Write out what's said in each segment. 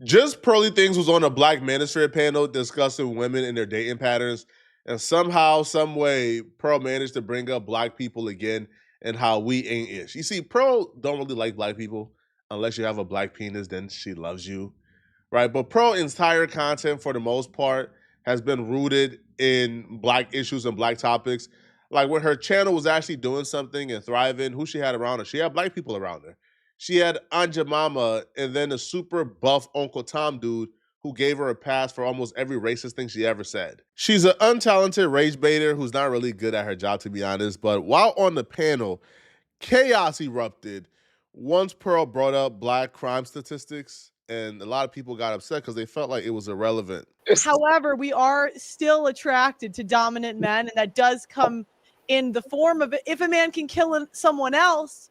Just Pearly Things was on a Black Manosphere panel discussing women and their dating patterns, and somehow, some way, Pearl managed to bring up Black people again and how we ain't ish. You see, Pearl don't really like Black people unless you have a Black penis. Then she loves you, right? But Pearl's entire content, for the most part, has been rooted in Black issues and Black topics. Like when her channel was actually doing something and thriving, who she had around her? She had Black people around her. She had Aunt Jemima and then a super buff Uncle Tom dude who gave her a pass for almost every racist thing she ever said. She's an untalented rage baiter who's not really good at her job, to be honest. But while on the panel, chaos erupted once Pearl brought up Black crime statistics, and a lot of people got upset because they felt like it was irrelevant. However, we are still attracted to dominant men, and that does come in the form of if a man can kill someone else,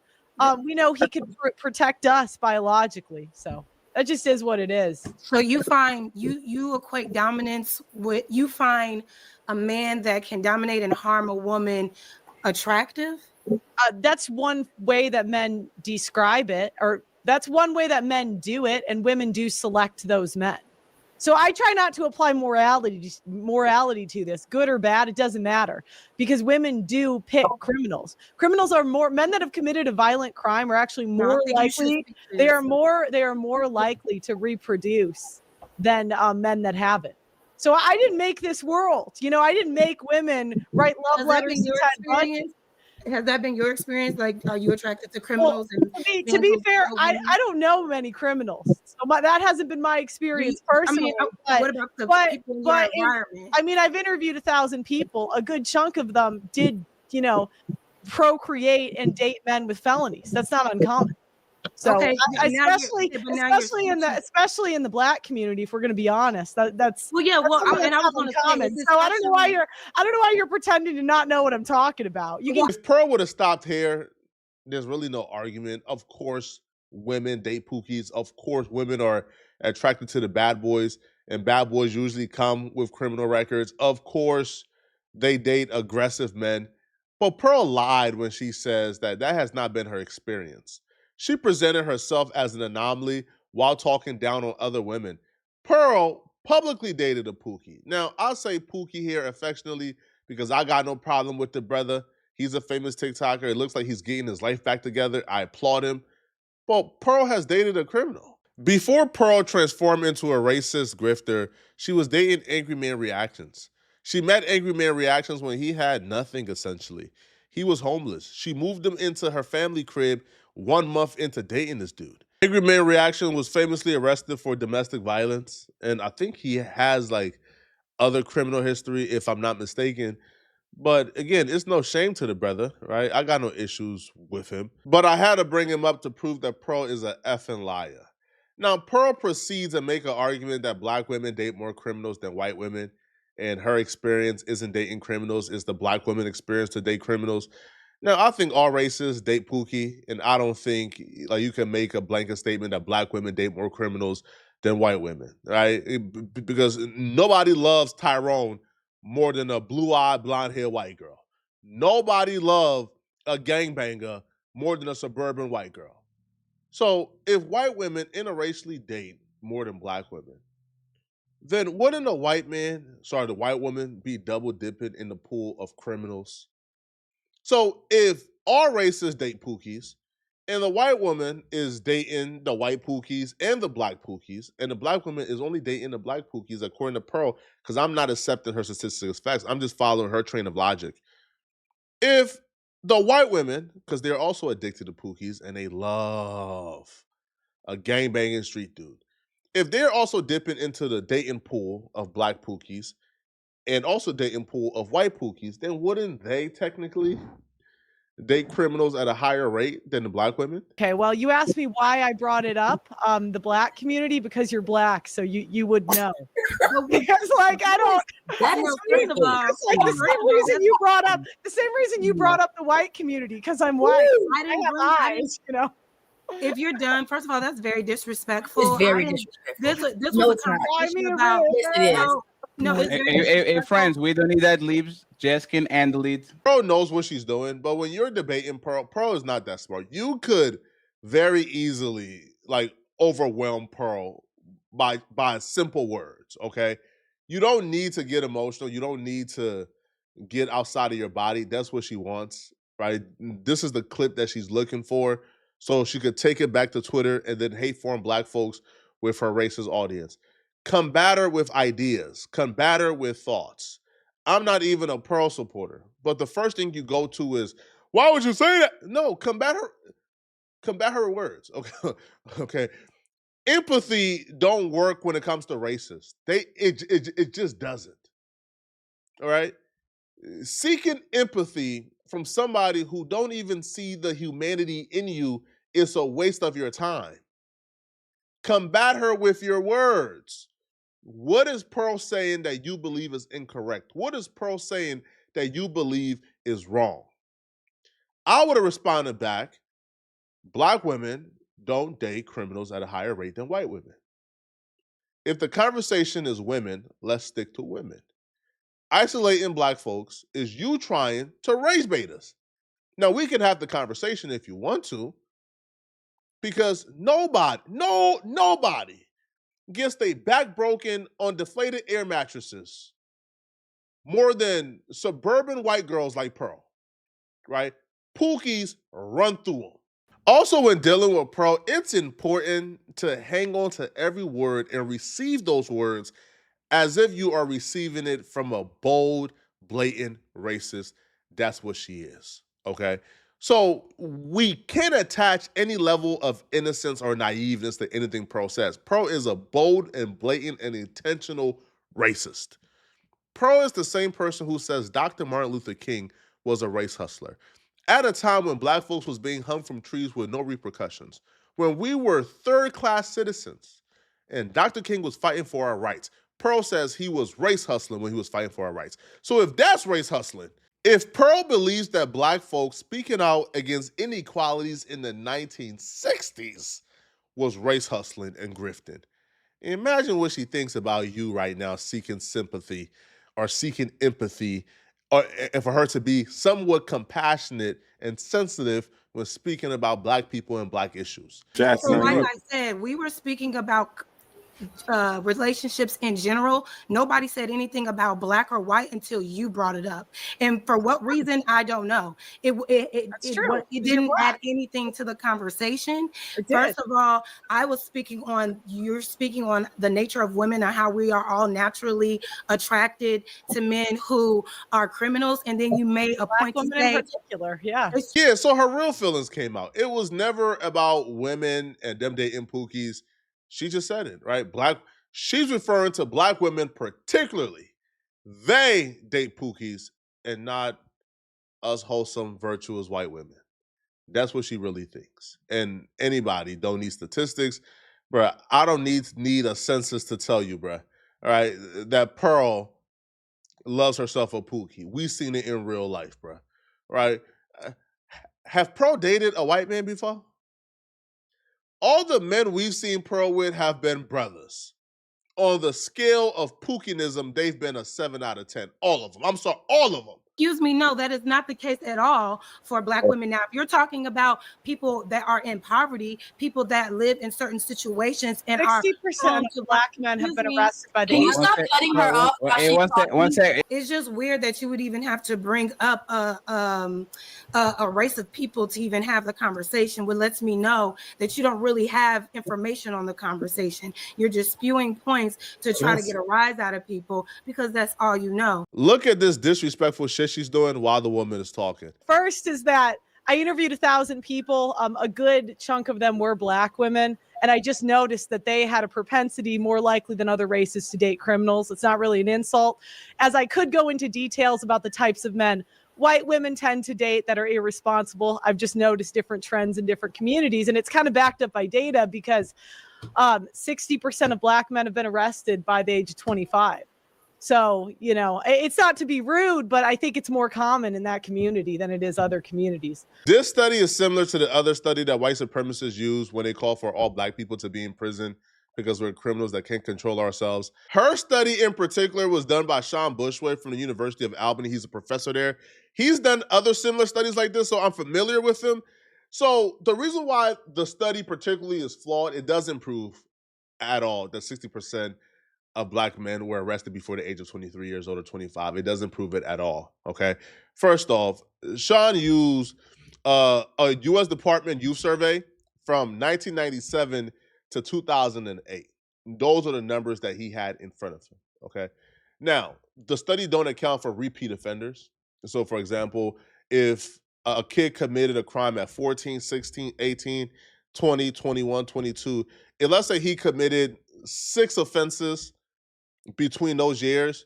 we know he could protect us biologically. So that just is what it is. So you find you equate dominance with, you find a man that can dominate and harm a woman attractive? That's one way that men describe it, or that's one way that men do it, and women do select those men. So I try not to apply morality to this, good or bad, it doesn't matter, because women do pick criminals. Criminals are men that have committed a violent crime are actually more likely. They are more likely to reproduce than men that haven't. So I didn't make this world. You know, I didn't make women write love letters to Ted Bundy. Has that been your experience? Like, are you attracted to criminals? Well, to be fair, I don't know many criminals, so that hasn't been my experience personally. What about the people in your environment? I mean, I've interviewed 1,000 people. A good chunk of them did, procreate and date men with felonies. That's not uncommon. So, okay, especially in the Black community, if we're going to be honest, that's well, yeah. Well, and I was uncommon. So I don't know why you're pretending to not know what I'm talking about. If Pearl would have stopped here, there's really no argument. Of course, women date pookies. Of course, women are attracted to the bad boys, and bad boys usually come with criminal records. Of course, they date aggressive men. But Pearl lied when she says that has not been her experience. She presented herself as an anomaly while talking down on other women. Pearl publicly dated a Pookie. Now, I'll say Pookie here affectionately because I got no problem with the brother. He's a famous TikToker. It looks like he's getting his life back together. I applaud him. But Pearl has dated a criminal. Before Pearl transformed into a racist grifter, she was dating Angry Man Reactions. She met Angry Man Reactions when he had nothing, essentially. He was homeless. She moved him into her family crib 1 month into dating this dude. Angry Man Reaction was famously arrested for domestic violence, and I think he has like other criminal history, if I'm not mistaken. But again, it's no shame to the brother, right? I got no issues with him. But I had to bring him up to prove that Pearl is a effing liar. Now, Pearl proceeds to make an argument that Black women date more criminals than white women, and her experience isn't dating criminals, it's the Black woman experience to date criminals. Now, I think all races date Pookie, and I don't think like you can make a blanket statement that Black women date more criminals than white women, right? Because nobody loves Tyrone more than a blue-eyed, blonde-haired white girl. Nobody loves a gangbanger more than a suburban white girl. So if white women interracially date more than Black women, then wouldn't the white woman be double dipping in the pool of criminals? So if all races date Pookies, and the white woman is dating the white Pookies and the Black Pookies, and the Black woman is only dating the Black Pookies, according to Pearl, because I'm not accepting her statistics as facts, I'm just following her train of logic. If the white women, because they're also addicted to Pookies and they love a gangbanging street dude, if they're also dipping into the dating pool of Black Pookies and also dating pool of white Pookies, then wouldn't they technically date criminals at a higher rate than the Black women? Okay, well, you asked me why I brought it up, the Black community, because you're Black, so you would know. Because like I don't. It's like the same reason you brought up the white community, because I'm white. I have eyes, you know. If you're done, first of all, that's very disrespectful. It's very disrespectful. This was a conversation about. Yes, it is. No, hey, friends, we don't need ad libs. Jess can handle it. Pearl knows what she's doing, but when you're debating Pearl is not that smart. You could very easily like overwhelm Pearl by simple words, okay? You don't need to get emotional. You don't need to get outside of your body. That's what she wants, right? This is the clip that she's looking for, so she could take it back to Twitter and then hate form black folks with her racist audience. Combat her with ideas. Combat her with thoughts. I'm not even a Pearl supporter, but the first thing you go to is, why would you say that? No, combat her. Combat her with words. Okay. Okay. Empathy don't work when it comes to racists. It just doesn't. All right. Seeking empathy from somebody who don't even see the humanity in you is a waste of your time. Combat her with your words. What is Pearl saying that you believe is incorrect? What is Pearl saying that you believe is wrong? I would have responded back, black women don't date criminals at a higher rate than white women. If the conversation is women, let's stick to women. Isolating black folks is you trying to race bait us. Now, we can have the conversation if you want to, because nobody gets their back broken on deflated air mattresses more than suburban white girls like Pearl, right? Pookies run through them. Also, when dealing with Pearl, it's important to hang on to every word and receive those words as if you are receiving it from a bold, blatant racist. That's what she is, okay? So we can't attach any level of innocence or naiveness to anything Pearl says. Pearl is a bold and blatant and intentional racist. Pearl is the same person who says Dr. Martin Luther King was a race hustler. At a time when black folks was being hung from trees with no repercussions, when we were third-class citizens, and Dr. King was fighting for our rights, Pearl says he was race hustling when he was fighting for our rights. So if that's race hustling, if Pearl believes that black folks speaking out against inequalities in the 1960s was race hustling and grifting, imagine what she thinks about you right now seeking sympathy or seeking empathy, or and for her to be somewhat compassionate and sensitive when speaking about black people and black issues. So like I said, we were speaking about relationships in general. Nobody said anything about black or white until you brought it up, and for what reason I don't know. It didn't add anything to the conversation. First of all, you're speaking on the nature of women and how we are all naturally attracted to men who are criminals, and then you made a point to say in particular, yeah. So her real feelings came out. It was never about women and them dating Pookies. She just said it, right? She's referring to black women particularly. They date Pookies and not us wholesome, virtuous white women. That's what she really thinks. And anybody don't need statistics. Bruh, I don't need a census to tell you, bruh, all right, that Pearl loves herself a Pookie. We've seen it in real life, bruh, right? Have Pearl dated a white man before? All the men we've seen Pearl with have been brothers. On the scale of Pookinism, they've been a 7 out of 10. All of them. I'm sorry, all of them. Excuse me, no, that is not the case at all for black women. Now, if you're talking about people that are in poverty, people that live in certain situations, and 60% of black men have been arrested by the Can you stop cutting her off? One sec. It's just weird that you would even have to bring up a race of people to even have the conversation, which lets me know that you don't really have information on the conversation. You're just spewing points to try to get a rise out of people because that's all you know. Look at this disrespectful shit she's doing while the woman is talking. First is that I interviewed 1,000 people. A good chunk of them were black women. And I just noticed that they had a propensity more likely than other races to date criminals. It's not really an insult. As I could go into details about the types of men white women tend to date that are irresponsible. I've just noticed different trends in different communities. And it's kind of backed up by data because 60% of black men have been arrested by the age of 25. So, you know, it's not to be rude, but I think it's more common in that community than it is other communities. This study is similar to the other study that white supremacists use when they call for all black people to be in prison because we're criminals that can't control ourselves. Her study in particular was done by Sean Bushway from the University of Albany. He's a professor there. He's done other similar studies like this, so I'm familiar with him. So the reason why the study particularly is flawed, it doesn't prove at all that 60% of black men were arrested before the age of 23 years old or 25. It doesn't prove it at all. Okay. First off, Sean used a U.S. Department Youth Survey from 1997 to 2008. Those are the numbers that he had in front of him. Okay. Now, the study don't account for repeat offenders. So, for example, if a kid committed a crime at 14, 16, 18, 20, 21, 22, if let's say he committed 6 offenses between those years,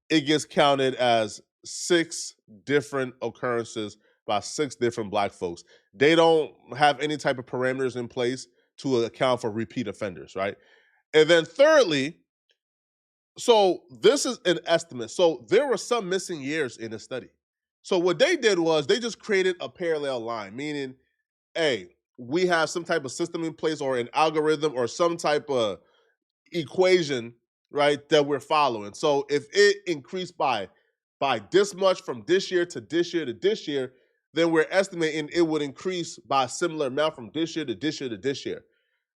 it gets counted as 6 different occurrences by 6 different black folks. They don't have any type of parameters in place to account for repeat offenders, right? And then thirdly, so this is an estimate. So there were some missing years in the study. So what they did was they just created a parallel line, meaning, hey, we have some type of system in place or an algorithm or some type of equation, right, that we're following. So if it increased by this much from this year to this year to this year, then we're estimating it would increase by a similar amount from this year to this year to this year.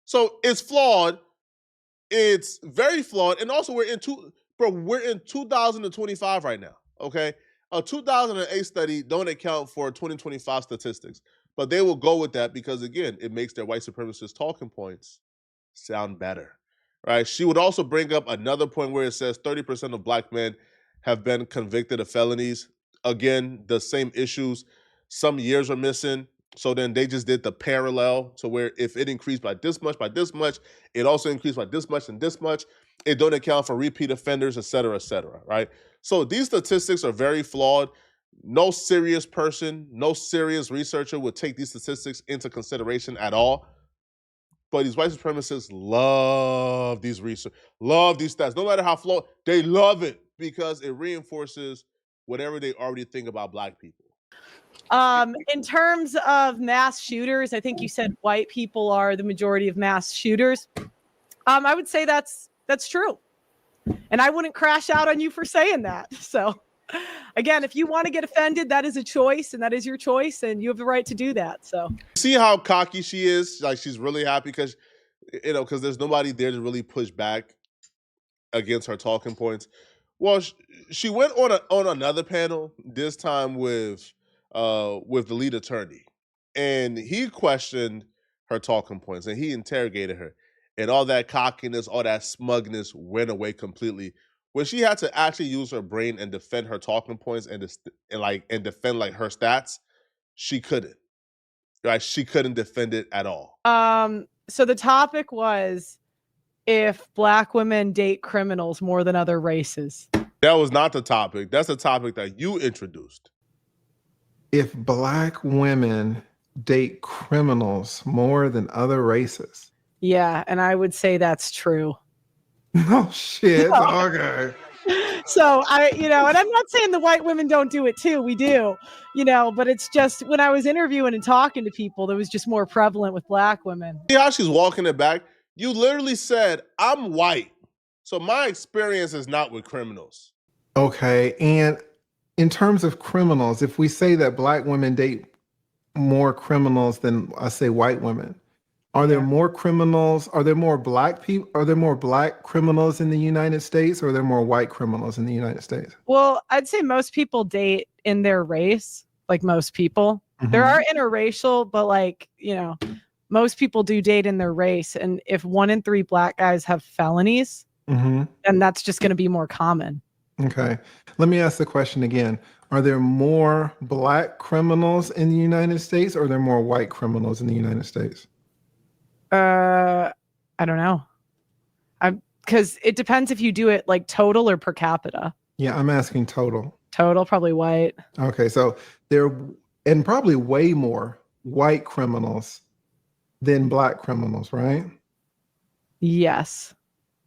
So it's flawed. It's very flawed. And also we're in 2025 right now, okay? A 2008 study don't account for 2025 statistics, but they will go with that because, again, it makes their white supremacist talking points sound better, right? She would also bring up another point where it says 30% of black men have been convicted of felonies. Again, the same issues. Some years are missing. So then they just did the parallel to where if it increased by this much, it also increased by this much and this much. It don't account for repeat offenders, et cetera, right? So these statistics are very flawed. No serious person, no serious researcher would take these statistics into consideration at all. But these white supremacists love these stats. No matter how flawed, they love it because it reinforces whatever they already think about black people. In terms of mass shooters, I think you said white people are the majority of mass shooters. I would say that's true. And I wouldn't crash out on you for saying that. So again, if you want to get offended, that is a choice and that is your choice and you have the right to do that. So see how cocky she is? Like she's really happy because there's nobody there to really push back against her talking points. Well, she went on another panel, this time with the lead attorney, and he questioned her talking points and he interrogated her, and all that cockiness, all that smugness went away completely when she had to actually use her brain and defend her talking points and defend like her stats. She couldn't, right? She couldn't defend it at all. So the topic was if black women date criminals more than other races. That was not the topic. That's the topic that you introduced. If black women date criminals more than other races. Yeah, and I would say that's true. Oh shit. Okay. So and I'm not saying the white women don't do it too. We do, but it's just when I was interviewing and talking to people, that was just more prevalent with black women. See how she's walking it back? You literally said, I'm white. So my experience is not with criminals. Okay. And in terms of criminals, if we say that black women date more criminals than, I say, white women, are there more criminals? Are there more black people? Are there more black criminals in the United States, or are there more white criminals in the United States? Well, I'd say most people date in their race, like most people. Mm-hmm. There are interracial, but most people do date in their race. And if 1 in 3 black guys have felonies, then that's just going to be more common. Okay. Let me ask the question again. Are there more black criminals in the United States, or are there more white criminals in the United States? I don't know. Because it depends if you do it like total or per capita. Yeah, I'm asking total. Total, probably white. Okay, so and probably way more white criminals than black criminals, right? Yes.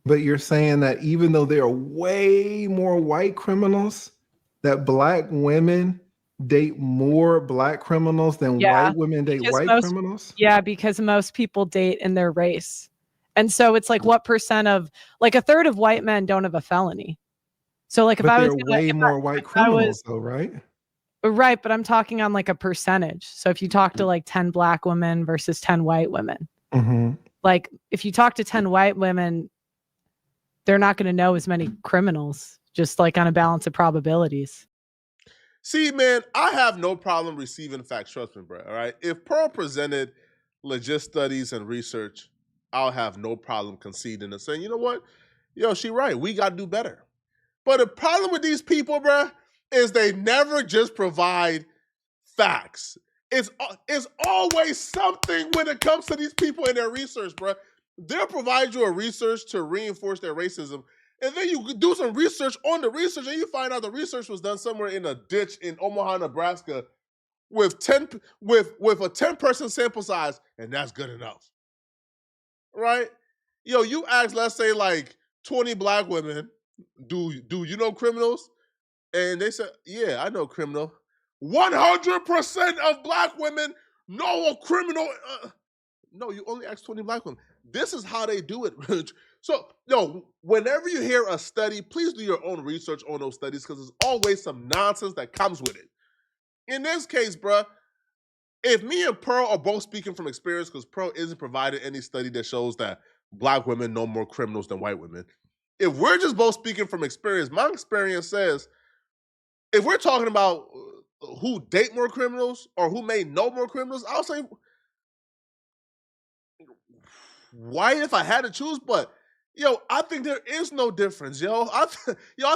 But you're saying that even though there are way more white criminals, that black women date more black criminals than white women date white criminals? Yeah, because most people date in their race. And so it's like what percent of, like a third of white men don't have a felony. So like if I was way more white criminals though, right? Right, but I'm talking on like a percentage. So if you talk to like 10 black women versus 10 white women. Mm-hmm. Like, if you talk to 10 white women, they're not going to know as many criminals, just like on a balance of probabilities. See, man, I have no problem receiving facts. Trust me, bro. All right. If Pearl presented legit studies and research, I'll have no problem conceding and saying, you know what? Yo, she right. We got to do better. But the problem with these people, bro, is they never just provide facts. It's always something when it comes to these people and their research, bro. They'll provide you a research to reinforce their racism. And then you do some research on the research, and you find out the research was done somewhere in a ditch in Omaha, Nebraska, with a 10-person sample size, and that's good enough, right? Yo, you ask, let's say, like 20 black women, do you know criminals? And they said, yeah, I know criminal. 100% of black women know a criminal. No, you only ask 20 black women. This is how they do it. So, whenever you hear a study, please do your own research on those studies because there's always some nonsense that comes with it. In this case, bruh, if me and Pearl are both speaking from experience, because Pearl isn't providing any study that shows that black women know more criminals than white women. If we're just both speaking from experience, my experience says, if we're talking about who date more criminals or who may know more criminals, I'll say white if I had to choose, but I think there is no difference, I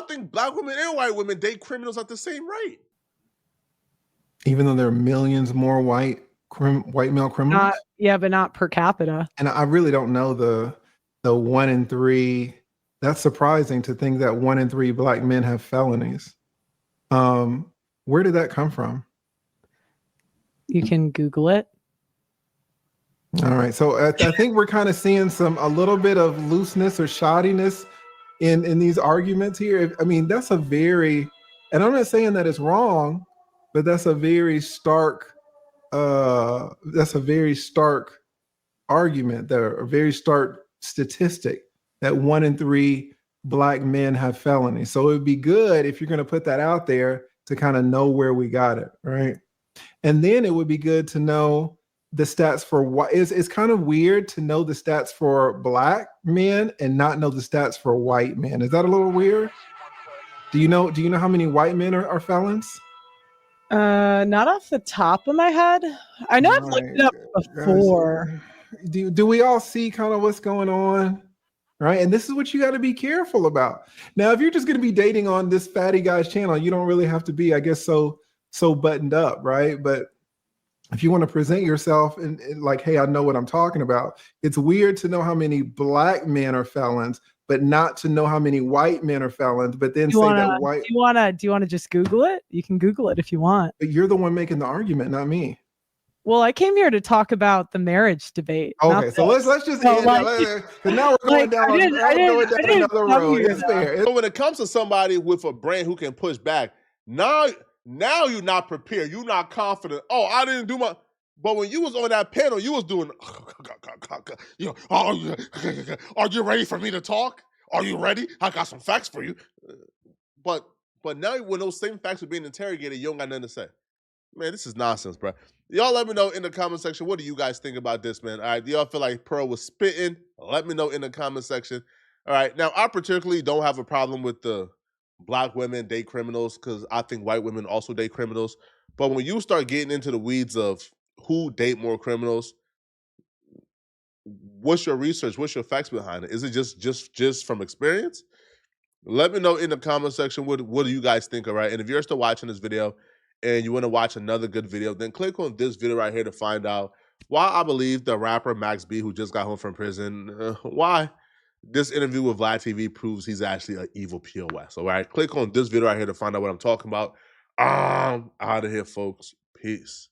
think black women and white women date criminals at the same rate. Even though there are millions more white male criminals? But not per capita. And I really don't know the 1 in 3. That's surprising to think that 1 in 3 black men have felonies. Where did that come from? You can Google it. All right. So I think we're kind of seeing a little bit of looseness or shoddiness in these arguments here. I mean, that's a very, and I'm not saying that it's wrong, but that's a very stark argument, a very stark statistic that 1 in 3 black men have felonies. So it would be good if you're going to put that out there to kind of know where we got it, right? And then it would be good to know the stats for what it's kind of weird to know the stats for black men and not know the stats for white men. Is that a little weird? Do you know how many white men are felons? Not off the top of my head. I know I've looked it up before. Do we all see kind of what's going on? Right. And this is what you got to be careful about. Now, if you're just going to be dating on this fatty guy's channel, you don't really have to be, I guess, so buttoned up. Right. But if you want to present yourself and like, hey, I know what I'm talking about. It's weird to know how many black men are felons, but not to know how many white men are felons. But then white. Do you want to just Google it? You can Google it if you want. But you're the one making the argument, not me. Well, I came here to talk about the marriage debate. Okay, so let's just end it. Because now we're going down another road. It's fair. So when it comes to somebody with a brain who can push back, now you're not prepared. You're not confident. Oh, I didn't do my. But when you was on that panel, you was doing. Are you ready for me to talk? Are you ready? I got some facts for you. But now when those same facts are being interrogated, you don't got nothing to say. Man, this is nonsense, bro. Y'all let me know in the comment section. What do you guys think about this, man? All right, do y'all feel like Pearl was spitting? Let me know in the comment section. All right, now I particularly don't have a problem with the black women date criminals because I think white women also date criminals. But when you start getting into the weeds of who date more criminals, what's your research? What's your facts behind it? Is it just from experience? Let me know in the comment section. What do you guys think? All right, and if you're still watching this video and you want to watch another good video, then click on this video right here to find out why I believe the rapper Max B, who just got home from prison, why this interview with Vlad TV proves he's actually an evil POS. All right, click on this video right here to find out what I'm talking about. Out of here, folks. Peace.